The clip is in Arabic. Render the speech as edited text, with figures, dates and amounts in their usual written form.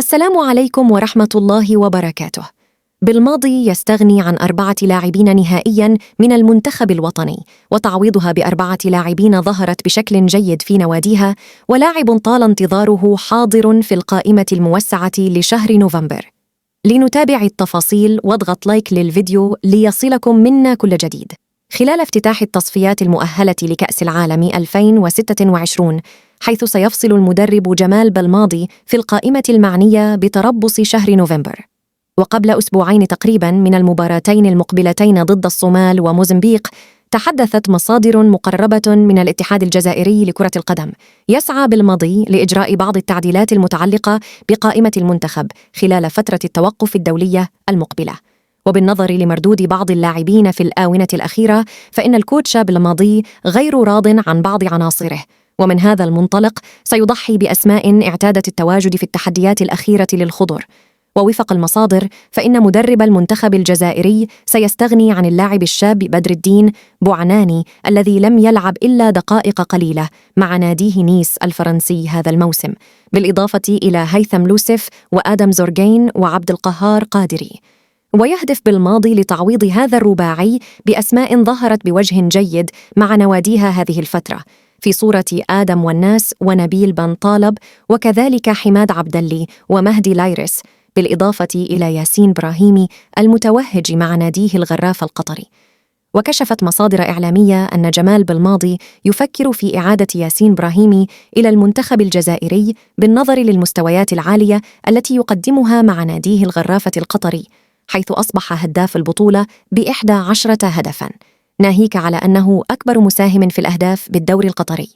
السلام عليكم ورحمة الله وبركاته. بالماضي يستغني عن 4 لاعبين نهائياً من المنتخب الوطني، وتعويضها ب4 لاعبين ظهرت بشكل جيد في نواديها، ولاعب طال انتظاره حاضر في القائمة الموسعة لشهر نوفمبر. لنتابع التفاصيل واضغط لايك للفيديو ليصلكم منا كل جديد. خلال افتتاح التصفيات المؤهلة لكأس العالم 2026، حيث سيفصل المدرب جمال بلماضي في القائمة المعنية بتربص شهر نوفمبر. وقبل أسبوعين تقريباً من المباراتين المقبلتين ضد الصومال وموزمبيق، تحدثت مصادر مقربة من الاتحاد الجزائري لكرة القدم يسعى بلماضي لإجراء بعض التعديلات المتعلقة بقائمة المنتخب خلال فترة التوقف الدولية المقبلة. وبالنظر لمردود بعض اللاعبين في الآونة الأخيرة، فإن الكوتش بلماضي غير راض عن بعض عناصره، ومن هذا المنطلق سيضحي بأسماء اعتادت التواجد في التحديات الأخيرة للخضر. ووفق المصادر، فإن مدرب المنتخب الجزائري سيستغني عن اللاعب الشاب بدر الدين بوعناني الذي لم يلعب إلا دقائق قليلة مع ناديه نيس الفرنسي هذا الموسم، بالإضافة إلى هيثم لوسف وآدم زورجين وعبد القهار قادري. ويهدف بالماضي لتعويض هذا الرباعي بأسماء ظهرت بوجه جيد مع نواديها هذه الفترة، في صورة آدم والناس ونبيل بن طالب، وكذلك حماد عبدلي ومهدي لايرس، بالإضافة إلى ياسين براهيمي المتوهج مع ناديه الغراف القطري. وكشفت مصادر إعلامية أن جمال بلماضي يفكر في إعادة ياسين براهيمي إلى المنتخب الجزائري بالنظر للمستويات العالية التي يقدمها مع ناديه الغرافة القطري، حيث أصبح هداف البطولة ب11 هدفاً، ناهيك على أنه أكبر مساهم في الأهداف بالدوري القطري.